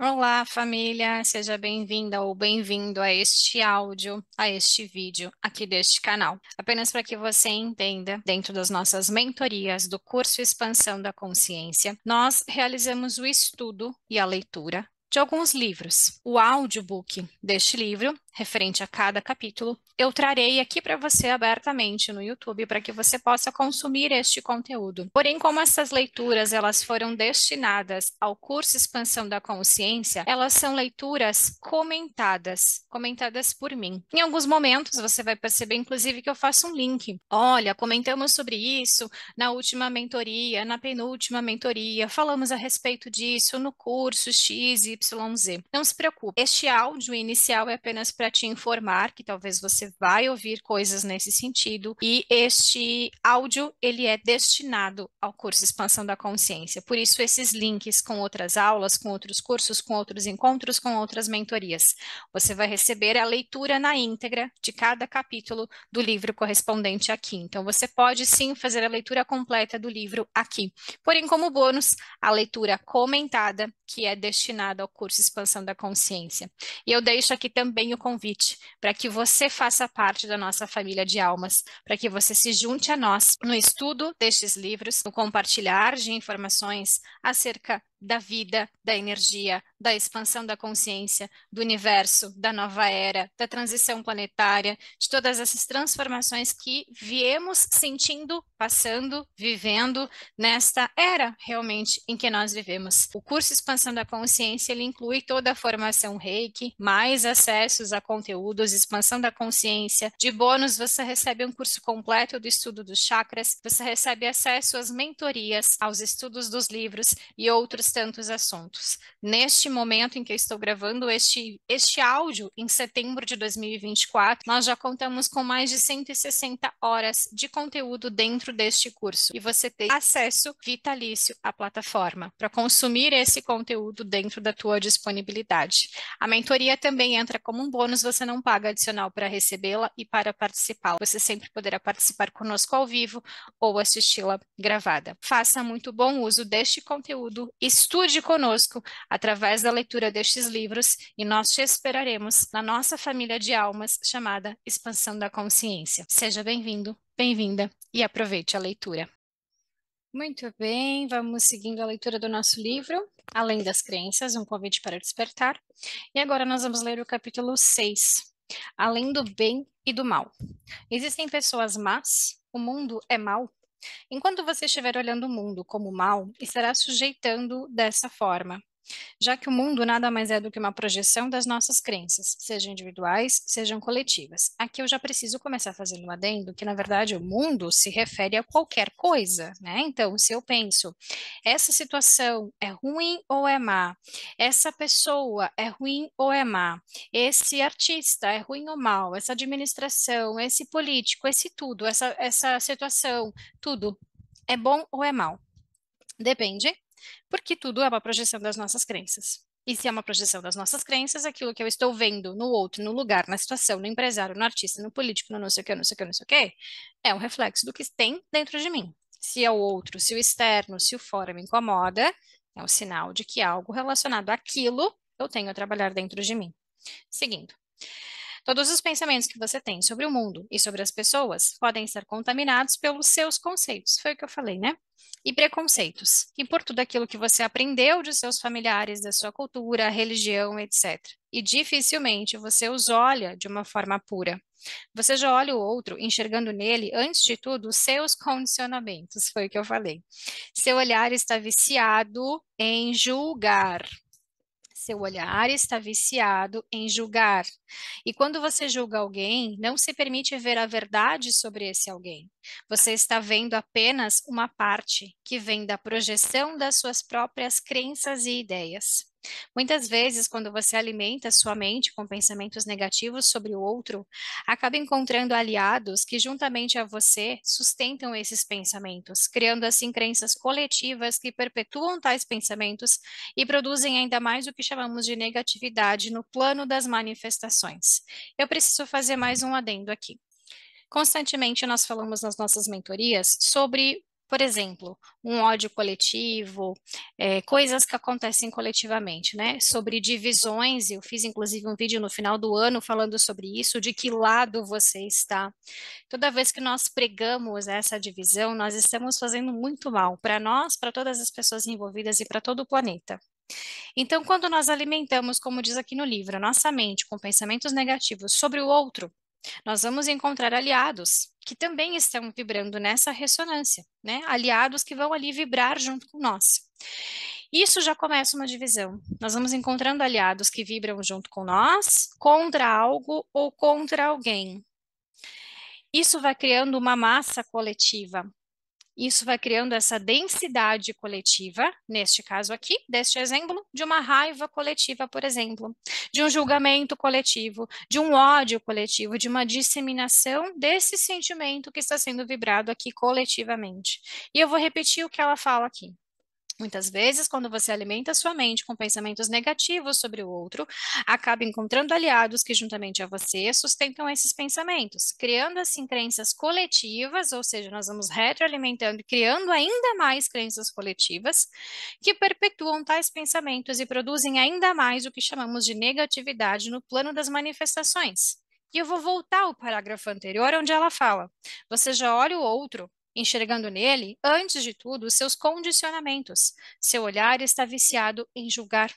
Olá, família! Seja bem-vinda ou bem-vindo a este áudio, a este vídeo aqui deste canal. Apenas para que você entenda, dentro das nossas mentorias do curso Expansão da Consciência, nós realizamos o estudo e a leitura de alguns livros. O audiobook deste livro, referente a cada capítulo, eu trarei aqui para você abertamente no YouTube para que você possa consumir este conteúdo. Porém, como essas leituras elas foram destinadas ao curso Expansão da Consciência, elas são leituras comentadas por mim. Em alguns momentos você vai perceber, inclusive, que eu faço um link. Olha, comentamos sobre isso na última mentoria, na penúltima mentoria, falamos a respeito disso no curso XYZ. Não se preocupe, este áudio inicial é apenas para te informar que talvez você vai ouvir coisas nesse sentido e este áudio ele é destinado ao curso Expansão da Consciência. Por isso esses links com outras aulas, com outros cursos, com outros encontros, com outras mentorias. Você vai receber a leitura na íntegra de cada capítulo do livro correspondente aqui. Então você pode sim fazer a leitura completa do livro aqui. Porém, como bônus, a leitura comentada, que é destinada ao curso Expansão da Consciência. E eu deixo aqui também o convite para que você faça parte da nossa família de almas, para que você se junte a nós no estudo destes livros, no compartilhar de informações acerca da vida, da energia, da expansão da consciência, do universo, da nova era, da transição planetária, de todas essas transformações que viemos sentindo, passando, vivendo nesta era realmente em que nós vivemos. O curso Expansão da Consciência, ele inclui toda a formação Reiki, mais acessos a conteúdos, expansão da consciência. De bônus, você recebe um curso completo do estudo dos chakras, você recebe acesso às mentorias, aos estudos dos livros e outros tantos assuntos. Neste momento em que eu estou gravando este áudio, em setembro de 2024, nós já contamos com mais de 160 horas de conteúdo dentro deste curso e você tem acesso vitalício à plataforma para consumir esse conteúdo dentro da tua disponibilidade. A mentoria também entra como um bônus, você não paga adicional para recebê-la e para participá-la. Você sempre poderá participar conosco ao vivo ou assisti-la gravada. Faça muito bom uso deste conteúdo, estude conosco através da leitura destes livros e nós te esperaremos na nossa família de almas chamada Expansão da Consciência. Seja bem-vindo, bem-vinda e aproveite a leitura. Muito bem, vamos seguindo a leitura do nosso livro, Além das Crenças, um convite para despertar. E agora nós vamos ler o capítulo 6, Além do Bem e do Mal. Existem pessoas más? O mundo é mau? Enquanto você estiver olhando o mundo como mal, estará sujeitando dessa forma, já que o mundo nada mais é do que uma projeção das nossas crenças, sejam individuais, sejam coletivas. Aqui eu já preciso começar fazendo um adendo que, na verdade, o mundo se refere a qualquer coisa, né? Então, se eu penso, essa situação é ruim ou é má? Essa pessoa é ruim ou é má? Esse artista é ruim ou mal? Essa administração, esse político, esse tudo, essa situação, tudo é bom ou é mal? Depende, porque tudo é uma projeção das nossas crenças. E se é uma projeção das nossas crenças, aquilo que eu estou vendo no outro, no lugar, na situação, no empresário, no artista, no político, no não sei o que, não sei o que, não sei o que, é um reflexo do que tem dentro de mim. Se é o outro, se o externo, se o fora me incomoda, é um sinal de que algo relacionado àquilo eu tenho a trabalhar dentro de mim. Seguindo. Todos os pensamentos que você tem sobre o mundo e sobre as pessoas podem ser contaminados pelos seus conceitos. Foi o que eu falei, né? E preconceitos. E por tudo aquilo que você aprendeu de seus familiares, da sua cultura, religião, etc. E dificilmente você os olha de uma forma pura. Você já olha o outro enxergando nele, antes de tudo, os seus condicionamentos. Foi o que eu falei. Seu olhar está viciado em julgar. Seu olhar está viciado em julgar. E quando você julga alguém, não se permite ver a verdade sobre esse alguém. Você está vendo apenas uma parte que vem da projeção das suas próprias crenças e ideias. Muitas vezes, quando você alimenta sua mente com pensamentos negativos sobre o outro, acaba encontrando aliados que, juntamente a você, sustentam esses pensamentos, criando assim crenças coletivas que perpetuam tais pensamentos e produzem ainda mais o que chamamos de negatividade no plano das manifestações. Eu preciso fazer mais um adendo aqui. Constantemente nós falamos nas nossas mentorias sobre Por exemplo, um ódio coletivo, coisas que acontecem coletivamente, né? Sobre divisões, eu fiz inclusive um vídeo no final do ano falando sobre isso, de que lado você está. Toda vez que nós pregamos essa divisão, nós estamos fazendo muito mal para nós, para todas as pessoas envolvidas e para todo o planeta. Então, quando nós alimentamos, como diz aqui no livro, a nossa mente com pensamentos negativos sobre o outro, nós vamos encontrar aliados que também estão vibrando nessa ressonância, né? Aliados que vão ali vibrar junto com nós. Isso já começa uma divisão. Nós vamos encontrando aliados que vibram junto com nós, contra algo ou contra alguém. Isso vai criando uma massa coletiva. Isso vai criando essa densidade coletiva, neste caso aqui, deste exemplo, de uma raiva coletiva, por exemplo, de um julgamento coletivo, de um ódio coletivo, de uma disseminação desse sentimento que está sendo vibrado aqui coletivamente. E eu vou repetir o que ela fala aqui. Muitas vezes, quando você alimenta a sua mente com pensamentos negativos sobre o outro, acaba encontrando aliados que, juntamente a você, sustentam esses pensamentos, criando assim crenças coletivas, ou seja, nós vamos retroalimentando e criando ainda mais crenças coletivas que perpetuam tais pensamentos e produzem ainda mais o que chamamos de negatividade no plano das manifestações. E eu vou voltar ao parágrafo anterior, onde ela fala: você já olha o outro enxergando nele, antes de tudo, os seus condicionamentos. Seu olhar está viciado em julgar.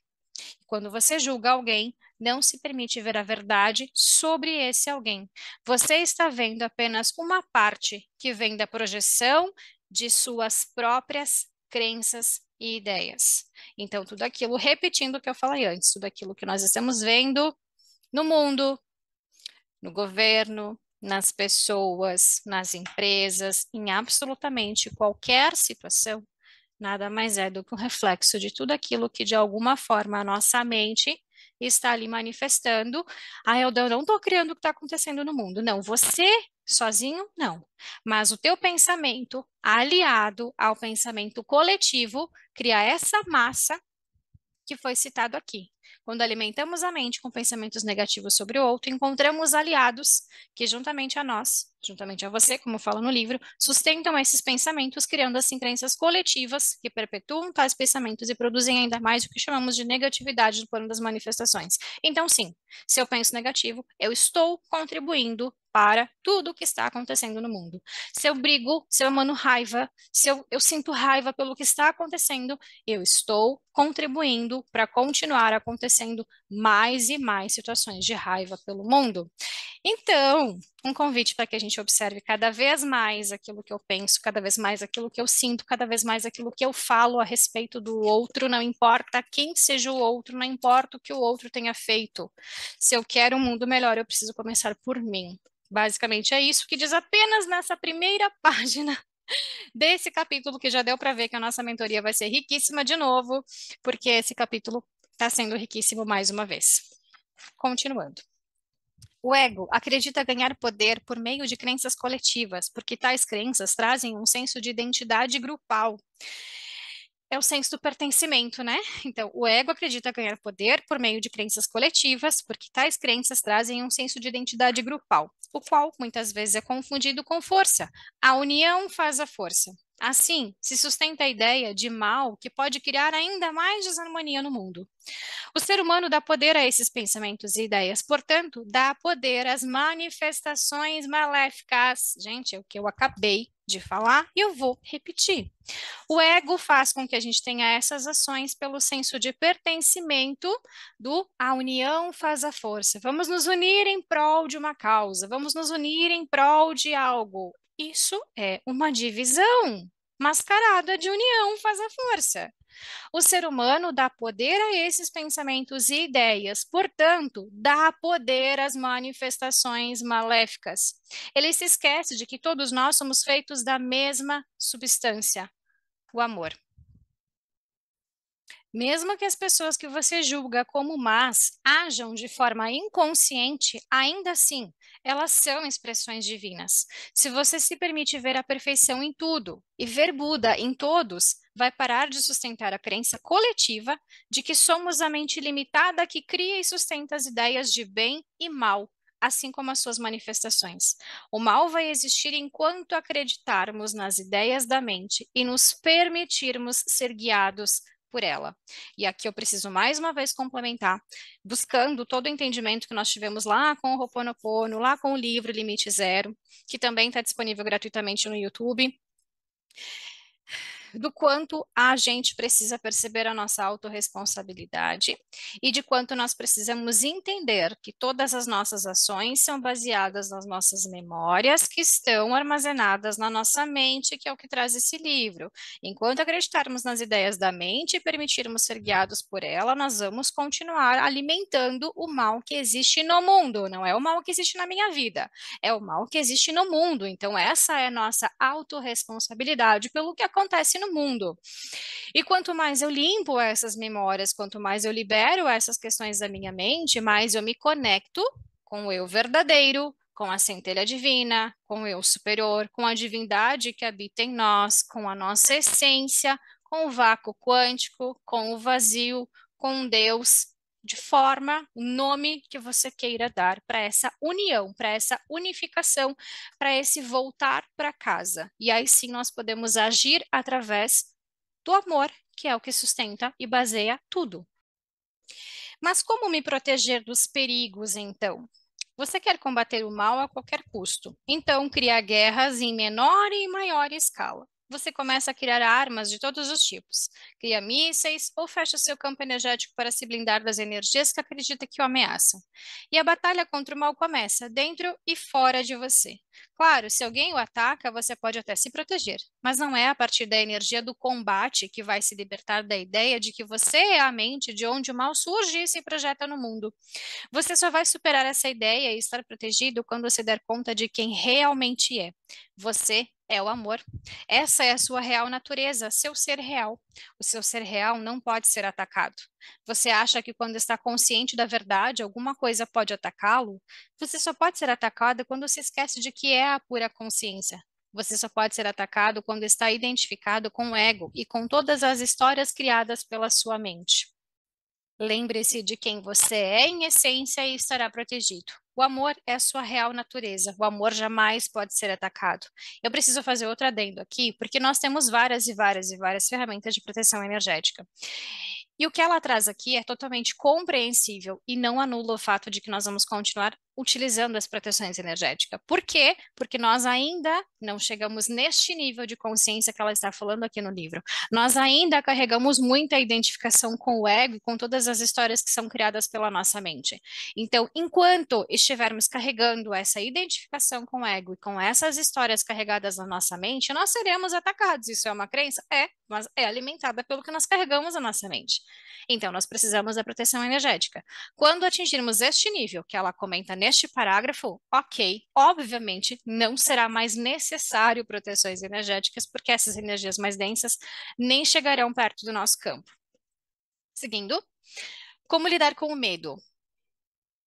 Quando você julga alguém, não se permite ver a verdade sobre esse alguém. Você está vendo apenas uma parte que vem da projeção de suas próprias crenças e ideias. Então, tudo aquilo, repetindo o que eu falei antes, tudo aquilo que nós estamos vendo no mundo, no governo, nas pessoas, nas empresas, em absolutamente qualquer situação, nada mais é do que um reflexo de tudo aquilo que, de alguma forma, a nossa mente está ali manifestando. Ah, eu não estou criando o que está acontecendo no mundo. Não, você sozinho, não. Mas o teu pensamento, aliado ao pensamento coletivo, cria essa massa que foi citado aqui. Quando alimentamos a mente com pensamentos negativos sobre o outro, encontramos aliados que, juntamente a nós, juntamente a você, como fala no livro, sustentam esses pensamentos, criando assim crenças coletivas que perpetuam tais pensamentos e produzem ainda mais o que chamamos de negatividade no plano das manifestações. Então, sim, se eu penso negativo, eu estou contribuindo para tudo o que está acontecendo no mundo. Se eu brigo, se eu emano raiva, se eu sinto raiva pelo que está acontecendo, eu estou contribuindo para continuar acontecendo mais e mais situações de raiva pelo mundo. Então, um convite para que a gente observe cada vez mais aquilo que eu penso, cada vez mais aquilo que eu sinto, cada vez mais aquilo que eu falo a respeito do outro, não importa quem seja o outro, não importa o que o outro tenha feito. Se eu quero um mundo melhor, eu preciso começar por mim. Basicamente é isso que diz apenas nessa primeira página desse capítulo, que já deu para ver que a nossa mentoria vai ser riquíssima de novo, porque esse capítulo está sendo riquíssimo mais uma vez. Continuando. O ego acredita ganhar poder por meio de crenças coletivas, porque tais crenças trazem um senso de identidade grupal. É o senso do pertencimento, né? Então, o ego acredita ganhar poder por meio de crenças coletivas, porque tais crenças trazem um senso de identidade grupal, o qual muitas vezes é confundido com força. A união faz a força. Assim, se sustenta a ideia de mal que pode criar ainda mais desarmonia no mundo. O ser humano dá poder a esses pensamentos e ideias, portanto, dá poder às manifestações maléficas. Gente, é o que eu acabei de falar e eu vou repetir. O ego faz com que a gente tenha essas ações pelo senso de pertencimento do a união faz a força. Vamos nos unir em prol de uma causa, vamos nos unir em prol de algo. Isso é uma divisão mascarada de união faz a força. O ser humano dá poder a esses pensamentos e ideias, portanto, dá poder às manifestações maléficas. Ele se esquece de que todos nós somos feitos da mesma substância, o amor. Mesmo que as pessoas que você julga como más ajam de forma inconsciente, ainda assim, elas são expressões divinas. Se você se permite ver a perfeição em tudo e ver Buda em todos, vai parar de sustentar a crença coletiva de que somos a mente limitada que cria e sustenta as ideias de bem e mal, assim como as suas manifestações. O mal vai existir enquanto acreditarmos nas ideias da mente e nos permitirmos ser guiados por ela. E aqui eu preciso mais uma vez complementar, buscando todo o entendimento que nós tivemos lá com o Ho'oponopono, lá com o livro Limite Zero, que também está disponível gratuitamente no YouTube, do quanto a gente precisa perceber a nossa autorresponsabilidade e de quanto nós precisamos entender que todas as nossas ações são baseadas nas nossas memórias que estão armazenadas na nossa mente, que é o que traz esse livro. Enquanto acreditarmos nas ideias da mente e permitirmos ser guiados por ela, nós vamos continuar alimentando o mal que existe no mundo. Não é o mal que existe na minha vida, é o mal que existe no mundo. Então, essa é a nossa autorresponsabilidade pelo que acontece no mundo. E quanto mais eu limpo essas memórias, quanto mais eu libero essas questões da minha mente, mais eu me conecto com o eu verdadeiro, com a centelha divina, com o eu superior, com a divindade que habita em nós, com a nossa essência, com o vácuo quântico, com o vazio, com Deus, de forma, o nome que você queira dar para essa união, para essa unificação, para esse voltar para casa. E aí sim nós podemos agir através do amor, que é o que sustenta e baseia tudo. Mas como me proteger dos perigos, então? Você quer combater o mal a qualquer custo, então cria guerras em menor e maior escala. Você começa a criar armas de todos os tipos, cria mísseis ou fecha seu campo energético para se blindar das energias que acredita que o ameaçam. E a batalha contra o mal começa dentro e fora de você. Claro, se alguém o ataca, você pode até se proteger, mas não é a partir da energia do combate que vai se libertar da ideia de que você é a mente de onde o mal surge e se projeta no mundo. Você só vai superar essa ideia e estar protegido quando você der conta de quem realmente é. Você é o amor. Essa é a sua real natureza, seu ser real. O seu ser real não pode ser atacado. Você acha que quando está consciente da verdade, alguma coisa pode atacá-lo? Você só pode ser atacado quando se esquece de que é a pura consciência. Você só pode ser atacado quando está identificado com o ego e com todas as histórias criadas pela sua mente. Lembre-se de quem você é em essência e estará protegido. O amor é a sua real natureza. O amor jamais pode ser atacado. Eu preciso fazer outro adendo aqui, porque nós temos várias e várias e várias ferramentas de proteção energética. E o que ela traz aqui é totalmente compreensível e não anula o fato de que nós vamos continuar utilizando as proteções energéticas. Por quê? Porque nós ainda não chegamos neste nível de consciência que ela está falando aqui no livro. Nós ainda carregamos muita identificação com o ego e com todas as histórias que são criadas pela nossa mente. Então, enquanto estivermos carregando essa identificação com o ego e com essas histórias carregadas na nossa mente, nós seremos atacados. Isso é uma crença? É, mas é alimentada pelo que nós carregamos na nossa mente. Então, nós precisamos da proteção energética. Quando atingirmos este nível que ela comenta neste parágrafo, ok, obviamente não será mais necessário proteções energéticas, porque essas energias mais densas nem chegarão perto do nosso campo. Seguindo, como lidar com o medo?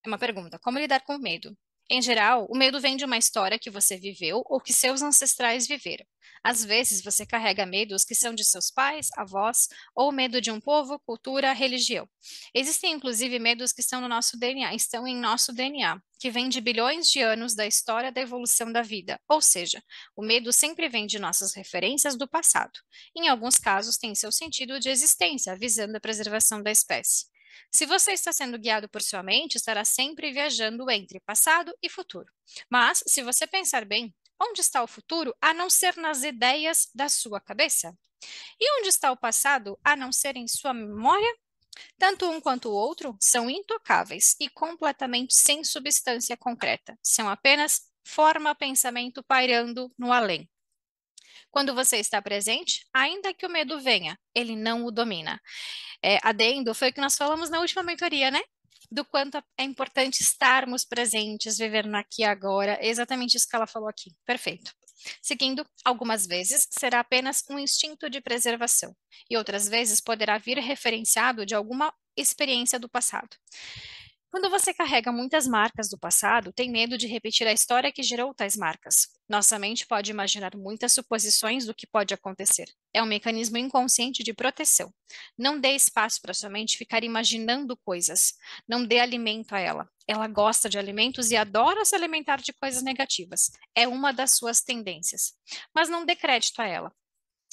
É uma pergunta. Como lidar com o medo? Em geral, o medo vem de uma história que você viveu ou que seus ancestrais viveram. Às vezes, você carrega medos que são de seus pais, avós, ou medo de um povo, cultura, religião. Existem, inclusive, medos que estão no nosso DNA, estão em nosso DNA, que vem de bilhões de anos da história da evolução da vida. Ou seja, o medo sempre vem de nossas referências do passado. Em alguns casos, tem seu sentido de existência, visando a preservação da espécie. Se você está sendo guiado por sua mente, estará sempre viajando entre passado e futuro. Mas, se você pensar bem, onde está o futuro a não ser nas ideias da sua cabeça? E onde está o passado a não ser em sua memória? Tanto um quanto o outro são intocáveis e completamente sem substância concreta. São apenas forma pensamento pairando no além. Quando você está presente, ainda que o medo venha, ele não o domina. Adendo, foi o que nós falamos na última mentoria, né? Do quanto é importante estarmos presentes, viver no aqui e agora. É exatamente isso que ela falou aqui. Perfeito. Seguindo, algumas vezes será apenas um instinto de preservação, e outras vezes poderá vir referenciado de alguma experiência do passado. Quando você carrega muitas marcas do passado, tem medo de repetir a história que gerou tais marcas. Nossa mente pode imaginar muitas suposições do que pode acontecer. É um mecanismo inconsciente de proteção. Não dê espaço para sua mente ficar imaginando coisas. Não dê alimento a ela. Ela gosta de alimentos e adora se alimentar de coisas negativas. É uma das suas tendências. Mas não dê crédito a ela.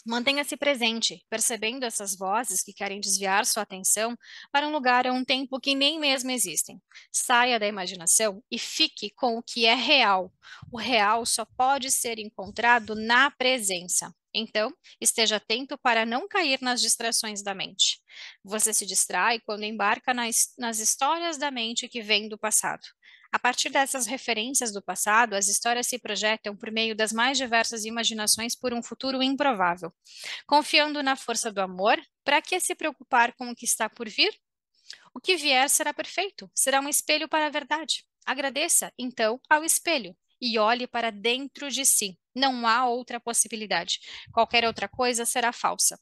Mantenha-se presente, percebendo essas vozes que querem desviar sua atenção para um lugar ou um tempo que nem mesmo existem. Saia da imaginação e fique com o que é real. O real só pode ser encontrado na presença. Então, esteja atento para não cair nas distrações da mente. Você se distrai quando embarca nas histórias da mente que vêm do passado. A partir dessas referências do passado, as histórias se projetam por meio das mais diversas imaginações por um futuro improvável. Confiando na força do amor, para que se preocupar com o que está por vir? O que vier será perfeito, será um espelho para a verdade. Agradeça, então, ao espelho e olhe para dentro de si. Não há outra possibilidade. Qualquer outra coisa será falsa.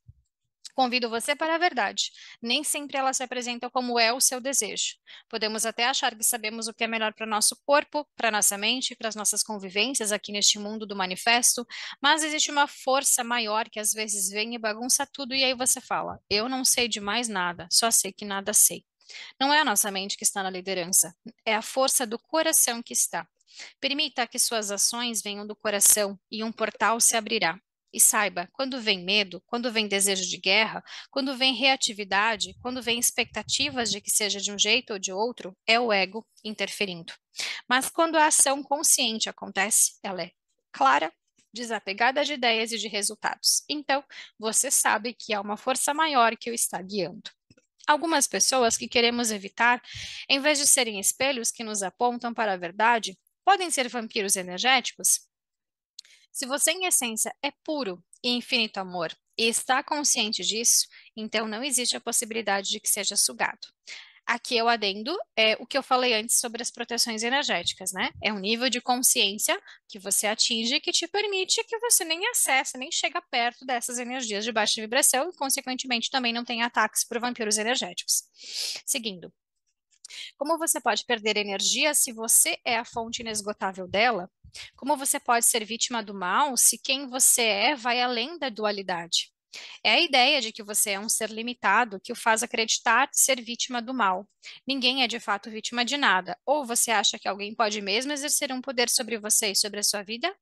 Convido você para a verdade. Nem sempre ela se apresenta como é o seu desejo. Podemos até achar que sabemos o que é melhor para nosso corpo, para nossa mente, para as nossas convivências aqui neste mundo do manifesto, mas existe uma força maior que às vezes vem e bagunça tudo, e aí você fala: eu não sei de mais nada, só sei que nada sei. Não é a nossa mente que está na liderança, é a força do coração que está. Permita que suas ações venham do coração e um portal se abrirá. E saiba, quando vem medo, quando vem desejo de guerra, quando vem reatividade, quando vem expectativas de que seja de um jeito ou de outro, é o ego interferindo. Mas quando a ação consciente acontece, ela é clara, desapegada de ideias e de resultados. Então, você sabe que há uma força maior que o está guiando. Algumas pessoas que queremos evitar, em vez de serem espelhos que nos apontam para a verdade, podem ser vampiros energéticos. Se você, em essência, é puro e infinito amor e está consciente disso, então não existe a possibilidade de que seja sugado. Aqui eu adendo o que eu falei antes sobre as proteções energéticas, né? É um nível de consciência que você atinge que te permite que você nem acesse, nem chega perto dessas energias de baixa vibração e, consequentemente, também não tenha ataques por vampiros energéticos. Seguindo, como você pode perder energia se você é a fonte inesgotável dela? Como você pode ser vítima do mal se quem você é vai além da dualidade? É a ideia de que você é um ser limitado que o faz acreditar ser vítima do mal. Ninguém é de fato vítima de nada. Ou você acha que alguém pode mesmo exercer um poder sobre você e sobre a sua vida?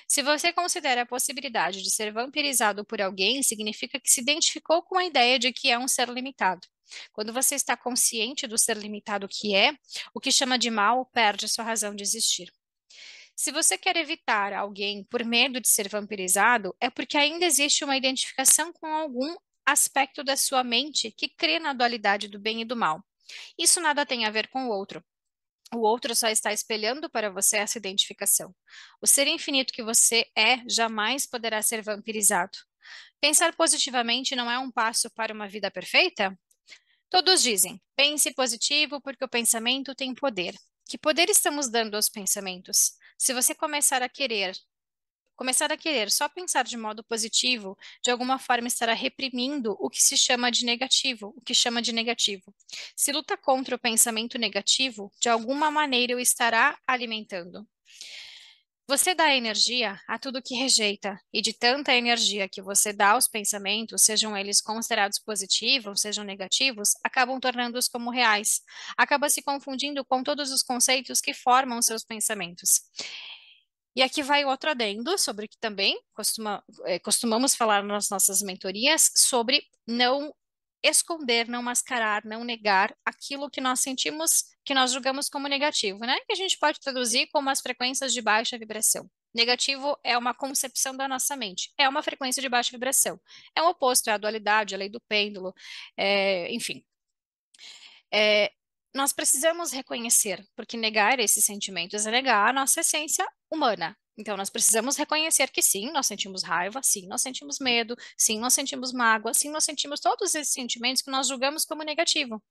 Se você considera a possibilidade de ser vampirizado por alguém, significa que se identificou com a ideia de que é um ser limitado. Quando você está consciente do ser limitado que é, o que chama de mal perde sua razão de existir. Se você quer evitar alguém por medo de ser vampirizado, é porque ainda existe uma identificação com algum aspecto da sua mente que crê na dualidade do bem e do mal. Isso nada tem a ver com o outro. O outro só está espelhando para você essa identificação. O ser infinito que você é jamais poderá ser vampirizado. Pensar positivamente não é um passo para uma vida perfeita? Todos dizem, pense positivo porque o pensamento tem poder. Que poder estamos dando aos pensamentos? Se você começar a querer só pensar de modo positivo, de alguma forma estará reprimindo o que se chama de negativo, o que chama de negativo. Se luta contra o pensamento negativo, de alguma maneira o estará alimentando. Você dá energia a tudo que rejeita, e de tanta energia que você dá aos pensamentos, sejam eles considerados positivos, sejam negativos, acabam tornando-os como reais. Acaba se confundindo com todos os conceitos que formam seus pensamentos. E aqui vai outro adendo sobre o que também costumamos falar nas nossas mentorias, sobre não esconder, não mascarar, não negar aquilo que nós sentimos, que nós julgamos como negativo, né? Que a gente pode traduzir como as frequências de baixa vibração. Negativo é uma concepção da nossa mente, é uma frequência de baixa vibração. É o oposto, é a dualidade, a lei do pêndulo, enfim. É, nós precisamos reconhecer, porque negar esses sentimentos é negar a nossa essência humana. Então, nós precisamos reconhecer que sim, nós sentimos raiva, sim, nós sentimos medo, sim, nós sentimos mágoa, sim, nós sentimos todos esses sentimentos que nós julgamos como negativo.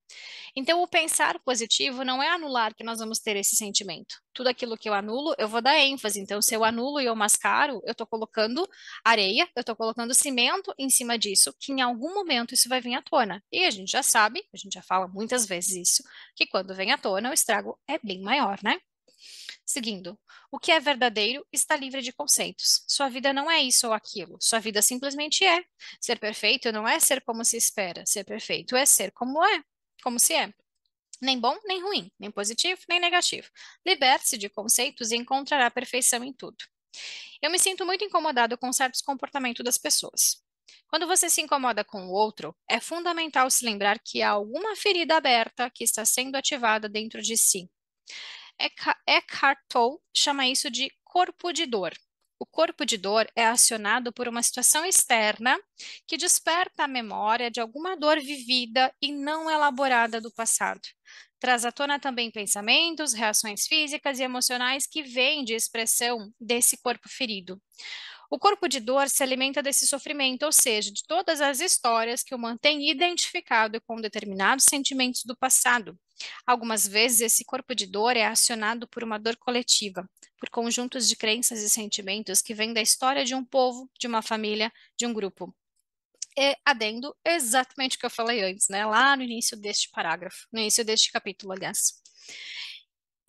Então, o pensar positivo não é anular que nós vamos ter esse sentimento. Tudo aquilo que eu anulo, eu vou dar ênfase. Então, se eu anulo e eu mascaro, eu estou colocando areia, eu estou colocando cimento em cima disso, que em algum momento isso vai vir à tona. E a gente já sabe, a gente já fala muitas vezes isso, que quando vem à tona, o estrago é bem maior, né? Seguindo, o que é verdadeiro está livre de conceitos. Sua vida não é isso ou aquilo. Sua vida simplesmente é. Ser perfeito não é ser como se espera. Ser perfeito é ser como é, como se é. Nem bom, nem ruim, nem positivo, nem negativo. Liberte-se de conceitos e encontrará perfeição em tudo. Eu me sinto muito incomodado com certos comportamentos das pessoas. Quando você se incomoda com o outro, é fundamental se lembrar que há alguma ferida aberta que está sendo ativada dentro de si. Eckhart Tolle chama isso de corpo de dor. O corpo de dor é acionado por uma situação externa que desperta a memória de alguma dor vivida e não elaborada do passado. Traz à tona também pensamentos, reações físicas e emocionais que vêm de expressão desse corpo ferido. O corpo de dor se alimenta desse sofrimento, ou seja, de todas as histórias que o mantêm identificado com determinados sentimentos do passado. Algumas vezes, esse corpo de dor é acionado por uma dor coletiva, por conjuntos de crenças e sentimentos que vêm da história de um povo, de uma família, de um grupo. E adendo exatamente o que eu falei antes, né? Lá no início deste parágrafo, no início deste capítulo, aliás.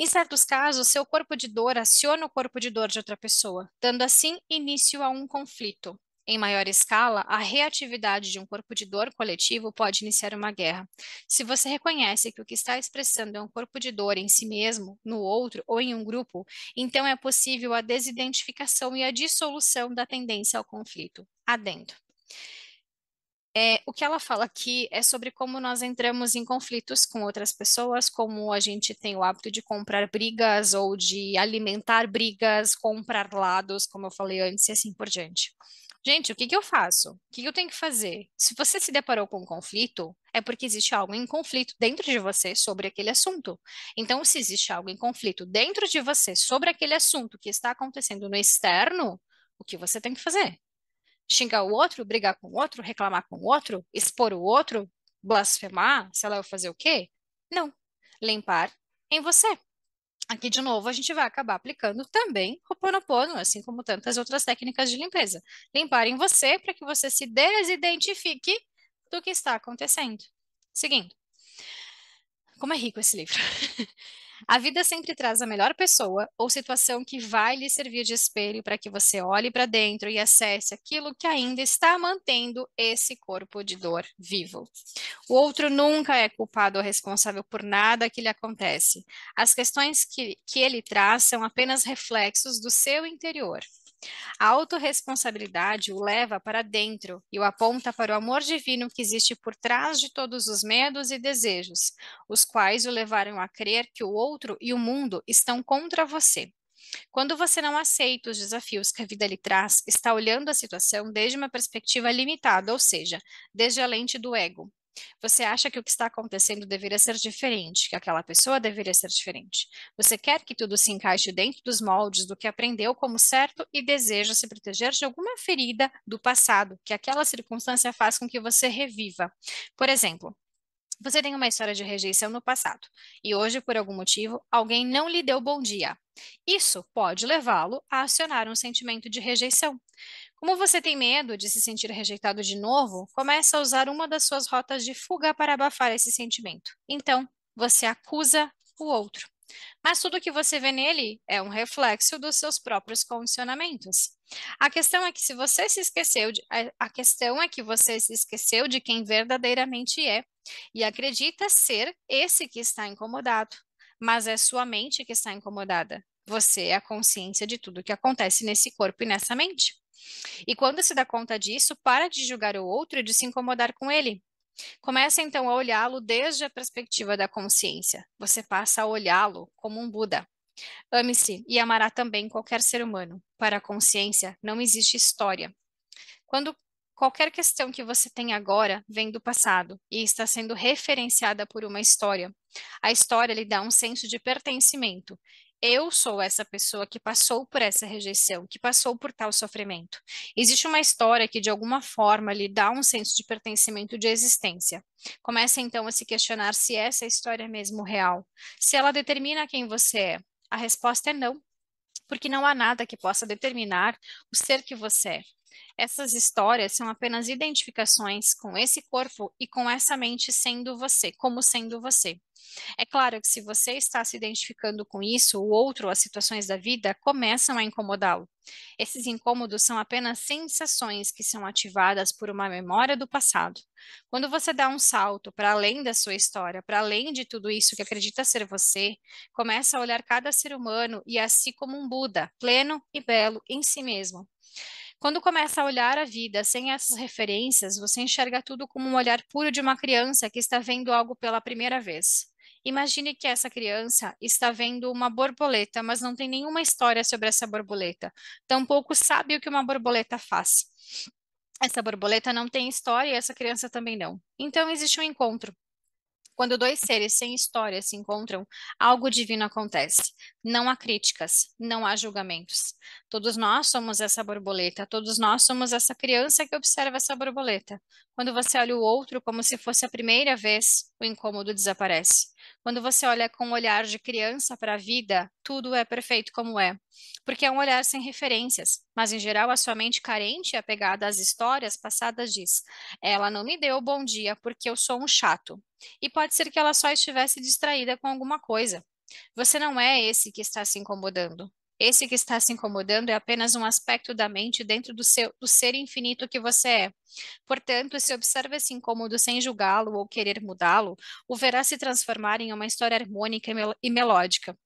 Em certos casos, seu corpo de dor aciona o corpo de dor de outra pessoa, dando assim início a um conflito. Em maior escala, a reatividade de um corpo de dor coletivo pode iniciar uma guerra. Se você reconhece que o que está expressando é um corpo de dor em si mesmo, no outro ou em um grupo, então é possível a desidentificação e a dissolução da tendência ao conflito. Adendo. O que ela fala aqui é sobre como nós entramos em conflitos com outras pessoas, como a gente tem o hábito de comprar brigas ou de alimentar brigas, comprar lados, como eu falei antes, e assim por diante. Gente, o que que eu faço? O que que eu tenho que fazer? Se você se deparou com um conflito, é porque existe algo em conflito dentro de você sobre aquele assunto. Então, se existe algo em conflito dentro de você sobre aquele assunto que está acontecendo no externo, o que você tem que fazer? Xingar o outro, brigar com o outro, reclamar com o outro, expor o outro, blasfemar, sei lá, eu fazer o quê? Não. Limpar em você. Aqui, de novo, a gente vai acabar aplicando também Ho'oponopono, assim como tantas outras técnicas de limpeza. Limpar em você para que você se desidentifique do que está acontecendo. Seguindo. Como é rico esse livro. A vida sempre traz a melhor pessoa ou situação que vai lhe servir de espelho para que você olhe para dentro e acesse aquilo que ainda está mantendo esse corpo de dor vivo. O outro nunca é culpado ou responsável por nada que lhe acontece. As questões que ele traz são apenas reflexos do seu interior. A autorresponsabilidade o leva para dentro e o aponta para o amor divino que existe por trás de todos os medos e desejos, os quais o levaram a crer que o outro e o mundo estão contra você. Quando você não aceita os desafios que a vida lhe traz, está olhando a situação desde uma perspectiva limitada, ou seja, desde a lente do ego. Você acha que o que está acontecendo deveria ser diferente, que aquela pessoa deveria ser diferente. Você quer que tudo se encaixe dentro dos moldes do que aprendeu como certo e deseja se proteger de alguma ferida do passado, que aquela circunstância faz com que você reviva. Por exemplo, você tem uma história de rejeição no passado e hoje, por algum motivo, alguém não lhe deu bom dia. Isso pode levá-lo a acionar um sentimento de rejeição. Como você tem medo de se sentir rejeitado de novo, comece a usar uma das suas rotas de fuga para abafar esse sentimento. Então, você acusa o outro. Mas tudo que você vê nele é um reflexo dos seus próprios condicionamentos. A questão é que se você se esqueceu de, a questão é que você se esqueceu de quem verdadeiramente é e acredita ser esse que está incomodado, mas é sua mente que está incomodada. Você é a consciência de tudo que acontece nesse corpo e nessa mente. E quando se dá conta disso, para de julgar o outro e de se incomodar com ele. Começa então a olhá-lo desde a perspectiva da consciência. Você passa a olhá-lo como um Buda. Ame-se e amará também qualquer ser humano. Para a consciência, não existe história. Quando qualquer questão que você tem agora vem do passado e está sendo referenciada por uma história, a história lhe dá um senso de pertencimento. Eu sou essa pessoa que passou por essa rejeição, que passou por tal sofrimento. Existe uma história que, de alguma forma, lhe dá um senso de pertencimento de existência. Começa então a se questionar se essa história é mesmo real, se ela determina quem você é. A resposta é não, porque não há nada que possa determinar o ser que você é. Essas histórias são apenas identificações com esse corpo e com essa mente sendo você, como sendo você. É claro que se você está se identificando com isso, o outro, as situações da vida, começam a incomodá-lo. Esses incômodos são apenas sensações que são ativadas por uma memória do passado. Quando você dá um salto para além da sua história, para além de tudo isso que acredita ser você, começa a olhar cada ser humano e a si como um Buda, pleno e belo em si mesmo. Quando começa a olhar a vida sem essas referências, você enxerga tudo como um olhar puro de uma criança que está vendo algo pela primeira vez. Imagine que essa criança está vendo uma borboleta, mas não tem nenhuma história sobre essa borboleta. Tampouco sabe o que uma borboleta faz. Essa borboleta não tem história e essa criança também não. Então existe um encontro. Quando dois seres sem história se encontram, algo divino acontece. Não há críticas, não há julgamentos. Todos nós somos essa borboleta, todos nós somos essa criança que observa essa borboleta. Quando você olha o outro como se fosse a primeira vez, o incômodo desaparece. Quando você olha com um olhar de criança para a vida, tudo é perfeito como é. Porque é um olhar sem referências, mas em geral a sua mente carente e apegada às histórias passadas diz: ela não me deu bom dia porque eu sou um chato. E pode ser que ela só estivesse distraída com alguma coisa. Você não é esse que está se incomodando. Esse que está se incomodando é apenas um aspecto da mente dentro do ser infinito que você é. Portanto, se observa esse incômodo sem julgá-lo ou querer mudá-lo, o verá se transformar em uma história harmônica e melódica.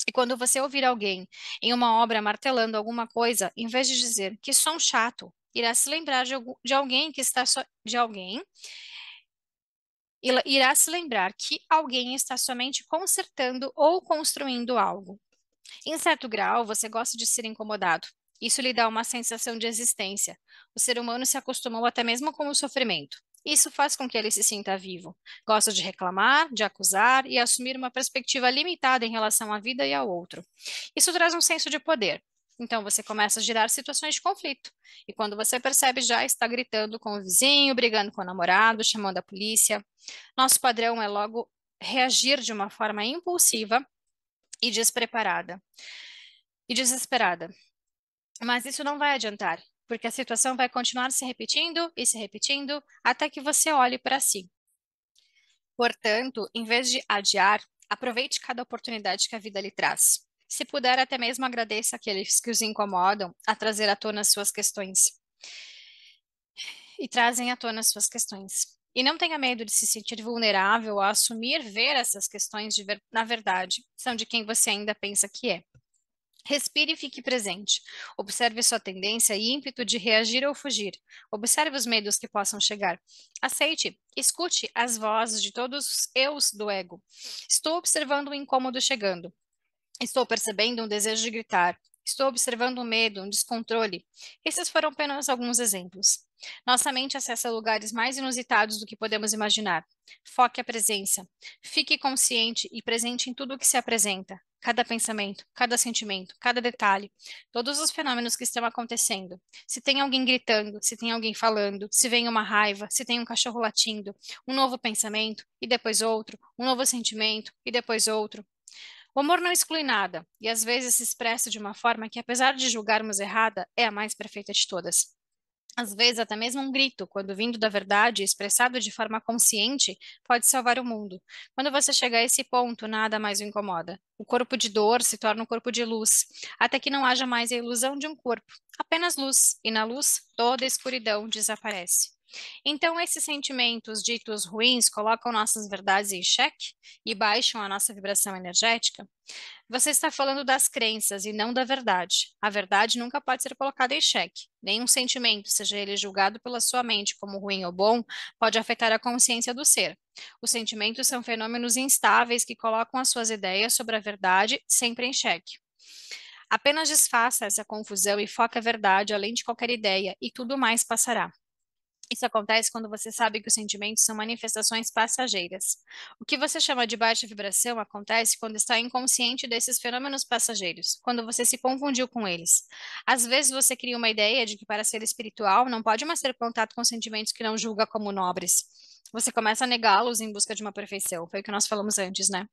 E quando você ouvir alguém em uma obra martelando alguma coisa, em vez de dizer que sou um chato, irá se lembrar de alguém que está de alguém irá se lembrar que alguém está somente consertando ou construindo algo. Em certo grau, você gosta de ser incomodado. Isso lhe dá uma sensação de existência. O ser humano se acostumou até mesmo com o sofrimento. Isso faz com que ele se sinta vivo. Gosta de reclamar, de acusar e assumir uma perspectiva limitada em relação à vida e ao outro. Isso traz um senso de poder. Então você começa a gerar situações de conflito. E quando você percebe, já está gritando com o vizinho, brigando com o namorado, chamando a polícia. Nosso padrão é logo reagir de uma forma impulsiva e despreparada e desesperada. Mas isso não vai adiantar, porque a situação vai continuar se repetindo até que você olhe para si. Portanto, em vez de adiar, aproveite cada oportunidade que a vida lhe traz. Se puder, até mesmo agradeça aqueles que os incomodam a trazer à tona suas questões e trazem à tona suas questões. E não tenha medo de se sentir vulnerável a assumir ver essas questões na verdade, são de quem você ainda pensa que é. Respire e fique presente. Observe sua tendência e ímpeto de reagir ou fugir. Observe os medos que possam chegar. Aceite, escute as vozes de todos os eus do ego. Estou observando o incômodo chegando. Estou percebendo um desejo de gritar. Estou observando um medo, um descontrole. Esses foram apenas alguns exemplos. Nossa mente acessa lugares mais inusitados do que podemos imaginar. Foque a presença. Fique consciente e presente em tudo o que se apresenta. Cada pensamento, cada sentimento, cada detalhe, todos os fenômenos que estão acontecendo. Se tem alguém gritando, se tem alguém falando, se vem uma raiva, se tem um cachorro latindo, um novo pensamento e depois outro, um novo sentimento e depois outro. O amor não exclui nada, e às vezes se expressa de uma forma que, apesar de julgarmos errada, é a mais perfeita de todas. Às vezes, até mesmo um grito, quando vindo da verdade e expressado de forma consciente, pode salvar o mundo. Quando você chega a esse ponto, nada mais o incomoda. O corpo de dor se torna um corpo de luz, até que não haja mais a ilusão de um corpo, apenas luz, e na luz toda a escuridão desaparece. Então, esses sentimentos ditos ruins colocam nossas verdades em xeque e baixam a nossa vibração energética? Você está falando das crenças e não da verdade. A verdade nunca pode ser colocada em xeque. Nenhum sentimento, seja ele julgado pela sua mente como ruim ou bom, pode afetar a consciência do ser. Os sentimentos são fenômenos instáveis que colocam as suas ideias sobre a verdade sempre em xeque. Apenas desfaça essa confusão e foque a verdade além de qualquer ideia, e tudo mais passará. Isso acontece quando você sabe que os sentimentos são manifestações passageiras. O que você chama de baixa vibração acontece quando está inconsciente desses fenômenos passageiros, quando você se confundiu com eles. Às vezes você cria uma ideia de que para ser espiritual não pode mais ter contato com sentimentos que não julga como nobres. Você começa a negá-los em busca de uma perfeição. Foi o que nós falamos antes, né?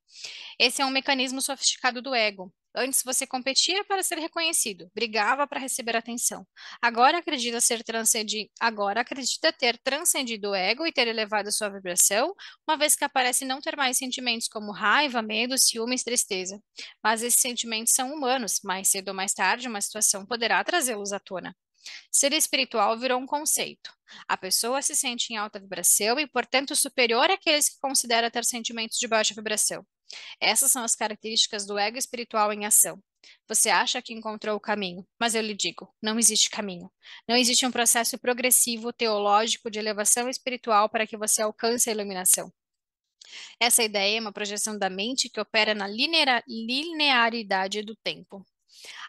Esse é um mecanismo sofisticado do ego. Antes você competia para ser reconhecido, brigava para receber atenção. Agora acredita ter transcendido o ego e ter elevado sua vibração, uma vez que aparece não ter mais sentimentos como raiva, medo, ciúmes, tristeza. Mas esses sentimentos são humanos, mais cedo ou mais tarde uma situação poderá trazê-los à tona. Ser espiritual virou um conceito. A pessoa se sente em alta vibração e, portanto, superior àqueles que considera ter sentimentos de baixa vibração. Essas são as características do ego espiritual em ação. Você acha que encontrou o caminho, mas eu lhe digo, não existe caminho. Não existe um processo progressivo teológico de elevação espiritual para que você alcance a iluminação. Essa ideia é uma projeção da mente que opera na linearidade do tempo.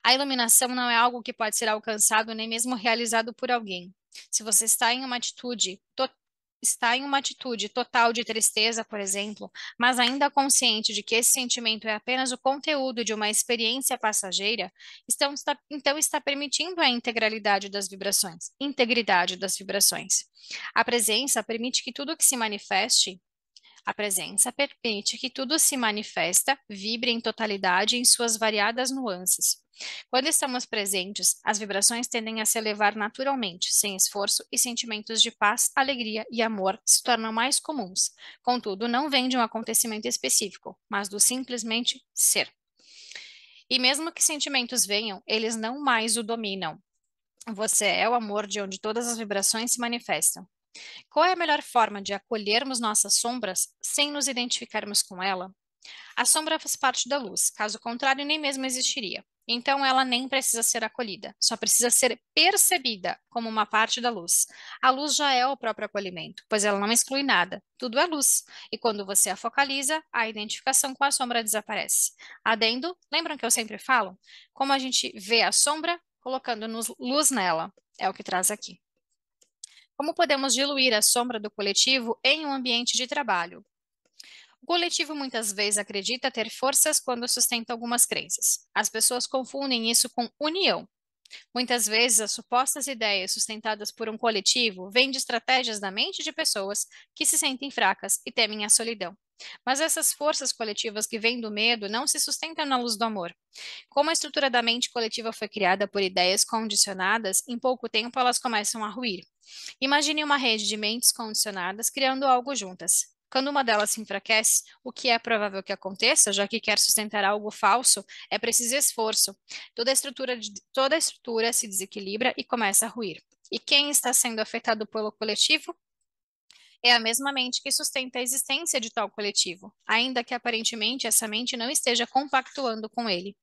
A iluminação não é algo que pode ser alcançado nem mesmo realizado por alguém. Se você está em uma atitude total de tristeza, por exemplo, mas ainda consciente de que esse sentimento é apenas o conteúdo de uma experiência passageira, então está permitindo a integridade das vibrações. A presença permite que tudo que se manifeste A presença permite que tudo se manifesta, vibre em totalidade em suas variadas nuances. Quando estamos presentes, as vibrações tendem a se elevar naturalmente, sem esforço, e sentimentos de paz, alegria e amor se tornam mais comuns. Contudo, não vem de um acontecimento específico, mas do simplesmente ser. E mesmo que sentimentos venham, eles não mais o dominam. Você é o amor de onde todas as vibrações se manifestam. Qual é a melhor forma de acolhermos nossas sombras sem nos identificarmos com ela? A sombra faz parte da luz, caso contrário, nem mesmo existiria. Então, ela nem precisa ser acolhida, só precisa ser percebida como uma parte da luz. A luz já é o próprio acolhimento, pois ela não exclui nada, tudo é luz. E quando você a focaliza, a identificação com a sombra desaparece. Adendo, lembram que eu sempre falo? Como a gente vê a sombra, colocando luz nela, é o que traz aqui. Como podemos diluir a sombra do coletivo em um ambiente de trabalho? O coletivo muitas vezes acredita ter forças quando sustenta algumas crenças. As pessoas confundem isso com união. Muitas vezes, as supostas ideias sustentadas por um coletivo vêm de estratégias da mente de pessoas que se sentem fracas e temem a solidão. Mas essas forças coletivas que vêm do medo não se sustentam na luz do amor. Como a estrutura da mente coletiva foi criada por ideias condicionadas, em pouco tempo elas começam a ruir. Imagine uma rede de mentes condicionadas criando algo juntas. Quando uma delas se enfraquece, o que é provável que aconteça, já que quer sustentar algo falso, é preciso esforço. Toda a estrutura se desequilibra e começa a ruir. E quem está sendo afetado pelo coletivo? É a mesma mente que sustenta a existência de tal coletivo, ainda que aparentemente essa mente não esteja compactuando com ele.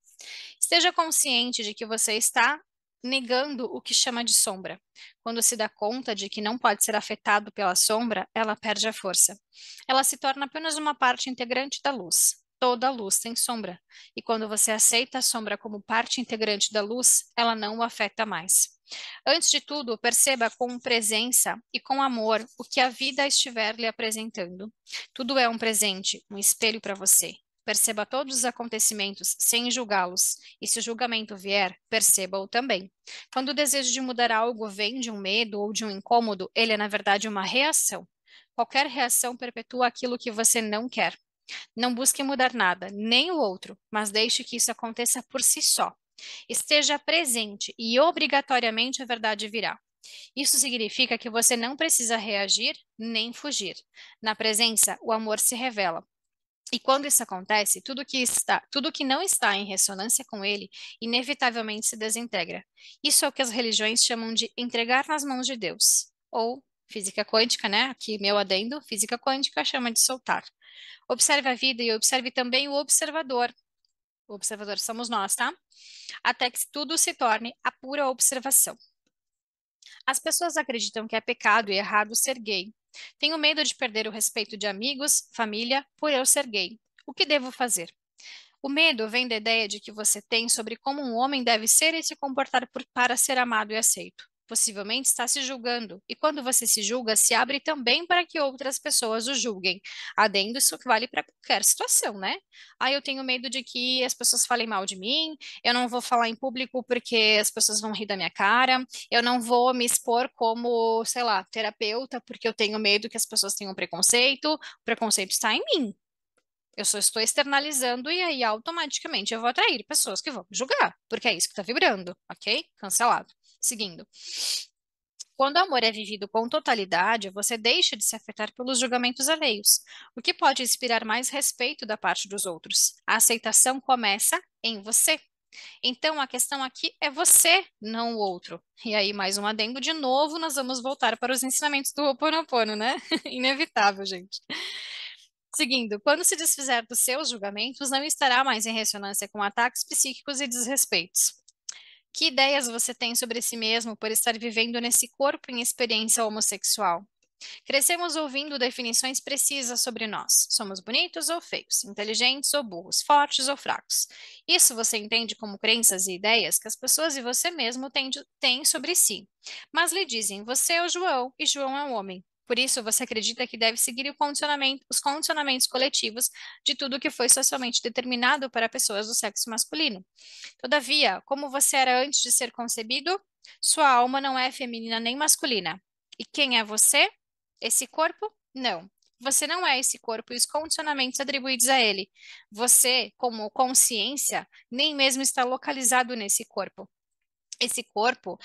Esteja consciente de que você está negando o que chama de sombra. Quando se dá conta de que não pode ser afetado pela sombra, ela perde a força. Ela se torna apenas uma parte integrante da luz. Toda luz tem sombra. E quando você aceita a sombra como parte integrante da luz, ela não o afeta mais. Antes de tudo, perceba com presença e com amor o que a vida estiver lhe apresentando. Tudo é um presente, um espelho para você. Perceba todos os acontecimentos sem julgá-los, e se o julgamento vier, perceba-o também. Quando o desejo de mudar algo vem de um medo ou de um incômodo, ele é na verdade uma reação. Qualquer reação perpetua aquilo que você não quer. Não busque mudar nada, nem o outro, mas deixe que isso aconteça por si só. Esteja presente e obrigatoriamente a verdade virá. Isso significa que você não precisa reagir nem fugir. Na presença, o amor se revela. E quando isso acontece, tudo que não está em ressonância com ele, inevitavelmente se desintegra. Isso é o que as religiões chamam de entregar nas mãos de Deus, ou física quântica, né? Aqui meu adendo, física quântica chama de soltar. Observe a vida e observe também o observador. O observador somos nós, tá? Até que tudo se torne a pura observação. As pessoas acreditam que é pecado e errado ser gay. Tenho medo de perder o respeito de amigos, família, por eu ser gay. O que devo fazer? O medo vem da ideia de que você tem sobre como um homem deve ser e se comportar para ser amado e aceito. possivelmente está se julgando. E quando você se julga, se abre também para que outras pessoas o julguem. Adendo, isso vale para qualquer situação, né? Eu tenho medo de que as pessoas falem mal de mim, eu não vou falar em público porque as pessoas vão rir da minha cara, eu não vou me expor como, sei lá, terapeuta porque eu tenho medo que as pessoas tenham preconceito, o preconceito está em mim. Eu só estou externalizando e aí automaticamente eu vou atrair pessoas que vão me julgar, porque é isso que está vibrando, ok? Cancelado. Seguindo. Quando o amor é vivido com totalidade, você deixa de se afetar pelos julgamentos alheios, o que pode inspirar mais respeito da parte dos outros. A aceitação começa em você. Então, a questão aqui é você, não o outro. E aí, mais um adendo, de novo, nós vamos voltar para os ensinamentos do Ho Oponopono, né? Inevitável, gente. Seguindo, quando se desfizer dos seus julgamentos, não estará mais em ressonância com ataques psíquicos e desrespeitos. Que ideias você tem sobre si mesmo por estar vivendo nesse corpo em experiência homossexual? Crescemos ouvindo definições precisas sobre nós. Somos bonitos ou feios, inteligentes ou burros, fortes ou fracos. Isso você entende como crenças e ideias que as pessoas e você mesmo têm sobre si. Mas lhe dizem, você é o João e João é um homem. Por isso, você acredita que deve seguir os condicionamentos coletivos de tudo que foi socialmente determinado para pessoas do sexo masculino. Todavia, como você era antes de ser concebido, sua alma não é feminina nem masculina. E quem é você? Esse corpo? Não. Você não é esse corpo e os condicionamentos atribuídos a ele. Você, como consciência, nem mesmo está localizado nesse corpo. Esse corpo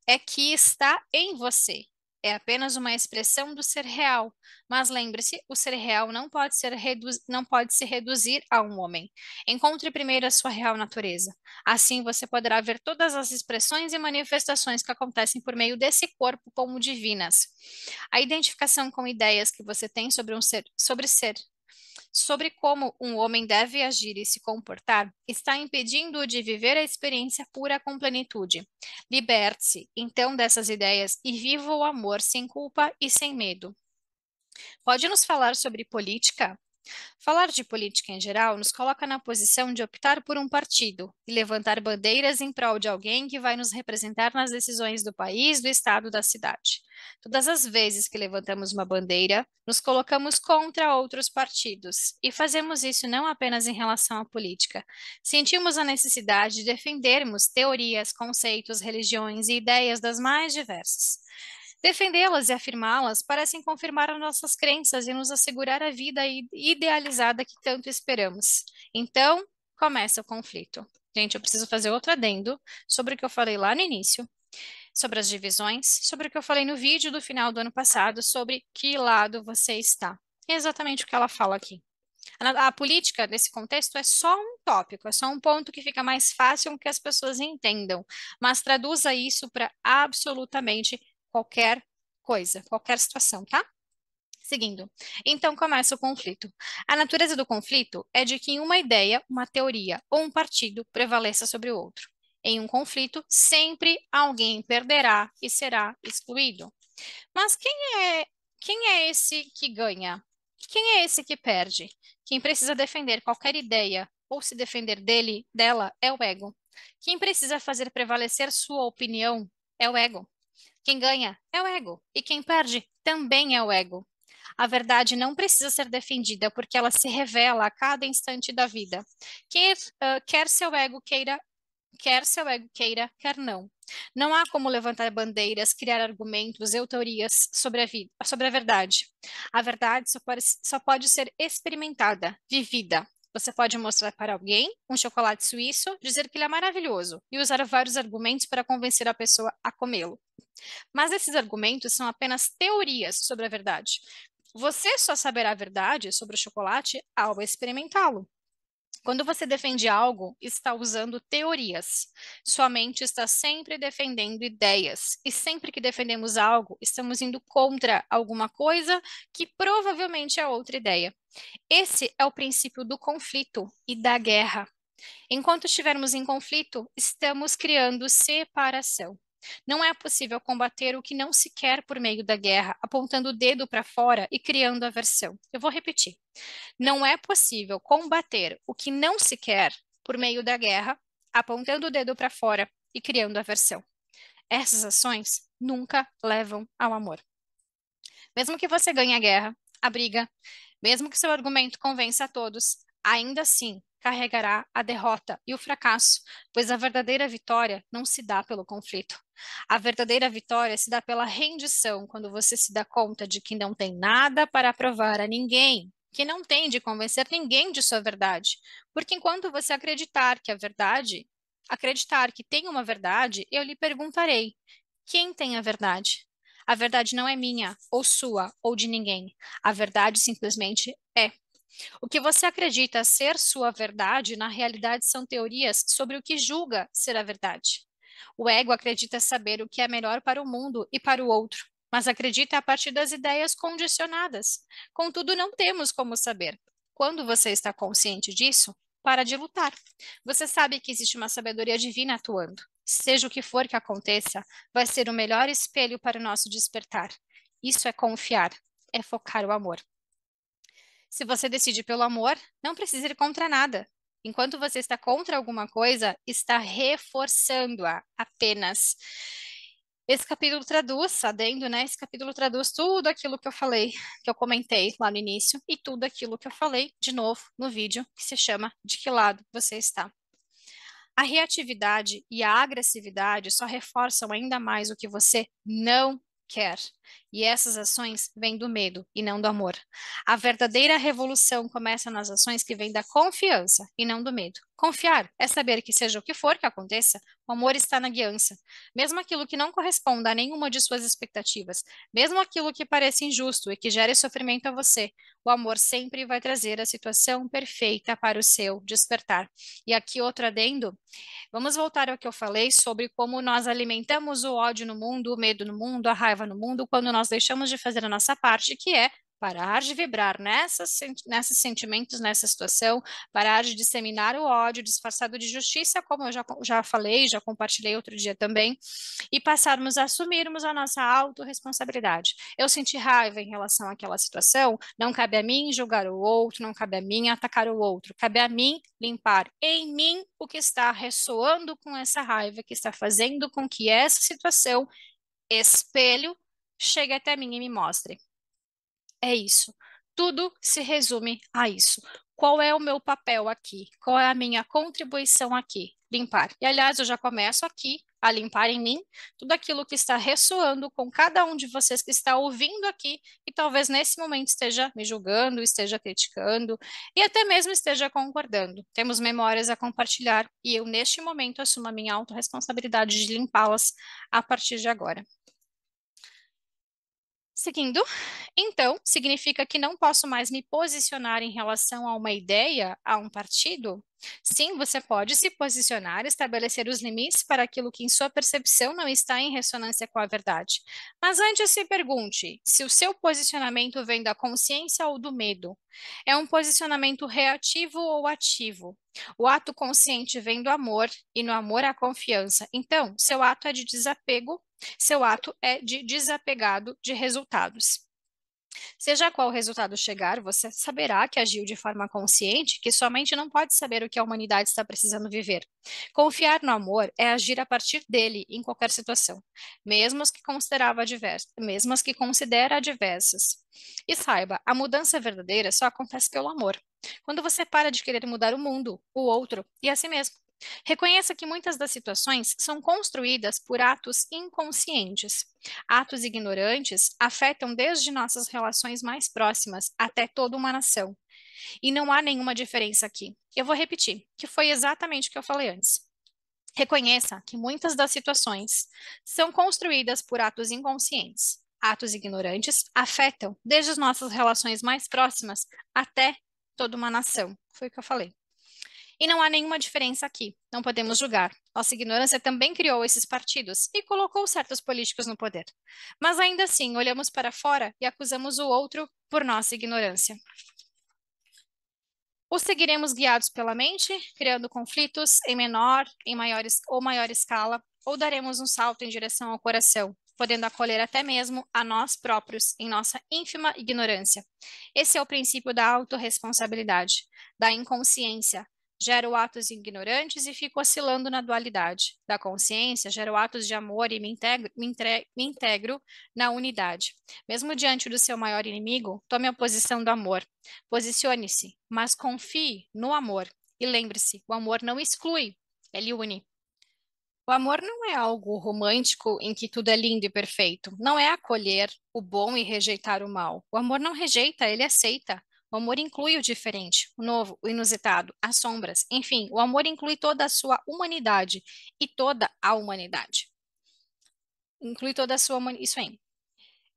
é que está em você. É apenas uma expressão do ser real. Mas lembre-se, o ser real não pode se reduzir a um homem. Encontre primeiro a sua real natureza. Assim você poderá ver todas as expressões e manifestações que acontecem por meio desse corpo como divinas. A identificação com ideias que você tem sobre como um homem deve agir e se comportar, está impedindo-o de viver a experiência pura com plenitude. Liberte-se, então, dessas ideias e viva o amor sem culpa e sem medo. Pode nos falar sobre política? Falar de política em geral nos coloca na posição de optar por um partido e levantar bandeiras em prol de alguém que vai nos representar nas decisões do país, do estado, da cidade. Todas as vezes que levantamos uma bandeira, nos colocamos contra outros partidos e fazemos isso não apenas em relação à política. Sentimos a necessidade de defendermos teorias, conceitos, religiões e ideias das mais diversas. Defendê-las e afirmá-las parecem confirmar as nossas crenças e nos assegurar a vida idealizada que tanto esperamos. Então, começa o conflito. Gente, eu preciso fazer outro adendo sobre o que eu falei lá no início, sobre as divisões, sobre o que eu falei no vídeo do final do ano passado, sobre que lado você está. É exatamente o que ela fala aqui. A política, nesse contexto, é só um tópico, é só um ponto que fica mais fácil que as pessoas entendam, mas traduza isso para absolutamente qualquer coisa, qualquer situação, tá? Seguindo. Então começa o conflito. A natureza do conflito é de que uma ideia, uma teoria ou um partido prevaleça sobre o outro. Em um conflito, sempre alguém perderá e será excluído. Mas quem é esse que ganha? Quem é esse que perde? Quem precisa defender qualquer ideia ou se defender dela é o ego. Quem precisa fazer prevalecer sua opinião é o ego. Quem ganha é o ego e quem perde também é o ego. A verdade não precisa ser defendida porque ela se revela a cada instante da vida. Quer seu ego queira quer não. Não há como levantar bandeiras, criar argumentos ou teorias sobre a vida, sobre a verdade. A verdade só pode ser experimentada, vivida. Você pode mostrar para alguém um chocolate suíço, dizer que ele é maravilhoso e usar vários argumentos para convencer a pessoa a comê-lo. Mas esses argumentos são apenas teorias sobre a verdade. Você só saberá a verdade sobre o chocolate ao experimentá-lo. Quando você defende algo, está usando teorias. Sua mente está sempre defendendo ideias. E sempre que defendemos algo, estamos indo contra alguma coisa que provavelmente é outra ideia. Esse é o princípio do conflito e da guerra. Enquanto estivermos em conflito, estamos criando separação. Não é possível combater o que não se quer por meio da guerra, apontando o dedo para fora e criando aversão. Eu vou repetir. Não é possível combater o que não se quer por meio da guerra, apontando o dedo para fora e criando aversão. Essas ações nunca levam ao amor. Mesmo que você ganhe a guerra, a briga, mesmo que seu argumento convença a todos, ainda assim carregará a derrota e o fracasso, pois a verdadeira vitória não se dá pelo conflito. A verdadeira vitória se dá pela rendição, quando você se dá conta de que não tem nada para provar a ninguém, que não tem de convencer ninguém de sua verdade. Porque enquanto você acreditar que a verdade, acreditar que tem uma verdade, eu lhe perguntarei: quem tem a verdade? A verdade não é minha, ou sua, ou de ninguém. A verdade simplesmente é. O que você acredita ser sua verdade, na realidade são teorias sobre o que julga ser a verdade. O ego acredita saber o que é melhor para o mundo e para o outro, mas acredita a partir das ideias condicionadas. Contudo, não temos como saber. Quando você está consciente disso, para de lutar. Você sabe que existe uma sabedoria divina atuando. Seja o que for que aconteça, vai ser o melhor espelho para o nosso despertar. Isso é confiar, é focar o amor. Se você decide pelo amor, não precisa ir contra nada. Enquanto você está contra alguma coisa, está reforçando-a apenas. Esse capítulo traduz, adendo, né? Esse capítulo traduz tudo aquilo que eu falei, que eu comentei lá no início, e tudo aquilo que eu falei de novo no vídeo, que se chama De que lado você está. A reatividade e a agressividade só reforçam ainda mais o que você não quer. E essas ações vêm do medo e não do amor. A verdadeira revolução começa nas ações que vêm da confiança e não do medo. Confiar é saber que seja o que for que aconteça, o amor está na guiança. Mesmo aquilo que não corresponda a nenhuma de suas expectativas, mesmo aquilo que pareça injusto e que gere sofrimento a você, o amor sempre vai trazer a situação perfeita para o seu despertar. E aqui outro adendo. Vamos voltar ao que eu falei sobre como nós alimentamos o ódio no mundo, o medo no mundo, a raiva no mundo, quando nós deixamos de fazer a nossa parte, que é parar de vibrar nesses sentimentos, nessa situação, parar de disseminar o ódio disfarçado de justiça, como eu já falei, já compartilhei outro dia também, e passarmos a assumirmos a nossa autorresponsabilidade. Eu senti raiva em relação àquela situação, não cabe a mim julgar o outro, não cabe a mim atacar o outro, cabe a mim limpar em mim o que está ressoando com essa raiva, que está fazendo com que essa situação, espelho, chegue até mim e me mostre. É isso. Tudo se resume a isso. Qual é o meu papel aqui? Qual é a minha contribuição aqui? Limpar. E, aliás, eu já começo aqui a limpar em mim tudo aquilo que está ressoando com cada um de vocês que está ouvindo aqui e talvez nesse momento esteja me julgando, esteja criticando e até mesmo esteja concordando. Temos memórias a compartilhar e eu, neste momento, assumo a minha autorresponsabilidade de limpá-las a partir de agora. Seguindo, então, significa que não posso mais me posicionar em relação a uma ideia, a um partido? Sim, você pode se posicionar, estabelecer os limites para aquilo que, em sua percepção, não está em ressonância com a verdade. Mas antes se pergunte se o seu posicionamento vem da consciência ou do medo. É um posicionamento reativo ou ativo? O ato consciente vem do amor e no amor há confiança. Então, seu ato é de desapego, seu ato é de desapegado de resultados. Seja qual resultado chegar, você saberá que agiu de forma consciente, que somente não pode saber o que a humanidade está precisando viver. Confiar no amor é agir a partir dele em qualquer situação, mesmo as que mesmo as que considera adversas. E saiba, a mudança verdadeira só acontece pelo amor. Quando você para de querer mudar o mundo, o outro e a si mesmo. Reconheça que muitas das situações são construídas por atos inconscientes. Atos ignorantes afetam desde nossas relações mais próximas até toda uma nação. E não há nenhuma diferença aqui. Eu vou repetir, que foi exatamente o que eu falei antes. Reconheça que muitas das situações são construídas por atos inconscientes. Atos ignorantes afetam desde as nossas relações mais próximas até toda uma nação. Foi o que eu falei. E não há nenhuma diferença aqui, não podemos julgar. Nossa ignorância também criou esses partidos e colocou certos políticos no poder. Mas ainda assim, olhamos para fora e acusamos o outro por nossa ignorância. Ou seguiremos guiados pela mente, criando conflitos em menor, em maior ou maior escala, ou daremos um salto em direção ao coração, podendo acolher até mesmo a nós próprios em nossa ínfima ignorância. Esse é o princípio da autorresponsabilidade, da inconsciência, Gero atos ignorantes e fico oscilando na dualidade. Da consciência, gero atos de amor e me integro na unidade. Mesmo diante do seu maior inimigo, tome a posição do amor. Posicione-se, mas confie no amor. E lembre-se, o amor não exclui, ele une. O amor não é algo romântico em que tudo é lindo e perfeito. Não é acolher o bom e rejeitar o mal. O amor não rejeita, ele aceita. O amor inclui o diferente, o novo, o inusitado, as sombras. Enfim, o amor inclui toda a sua humanidade e toda a humanidade. Inclui toda a sua humanidade. Isso aí.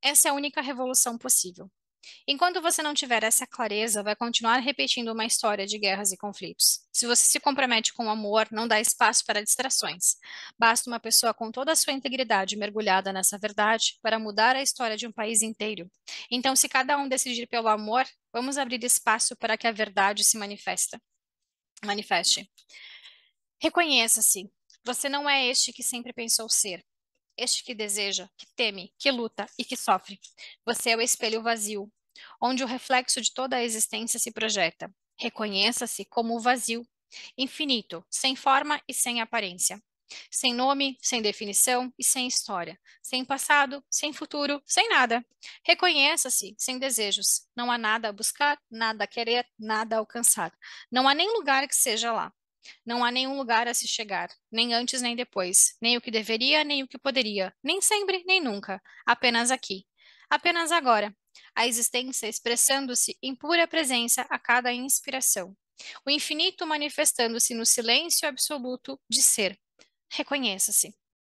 Essa é a única revolução possível. Enquanto você não tiver essa clareza, vai continuar repetindo uma história de guerras e conflitos. Se você se compromete com o amor, não dá espaço para distrações. Basta uma pessoa com toda a sua integridade mergulhada nessa verdade para mudar a história de um país inteiro. Então, se cada um decidir pelo amor, vamos abrir espaço para que a verdade se manifeste. Reconheça-se. Você não é este que sempre pensou ser. Este que deseja, que teme, que luta e que sofre. Você é o espelho vazio, onde o reflexo de toda a existência se projeta. Reconheça-se como o vazio, infinito, sem forma e sem aparência. Sem nome, sem definição e sem história. Sem passado, sem futuro, sem nada. Reconheça-se sem desejos. Não há nada a buscar, nada a querer, nada a alcançar. Não há nem lugar que seja lá. Não há nenhum lugar a se chegar, nem antes nem depois, nem o que deveria, nem o que poderia, nem sempre, nem nunca, apenas aqui, apenas agora. A existência expressando-se em pura presença a cada inspiração. O infinito manifestando-se no silêncio absoluto de ser. Reconheça-se.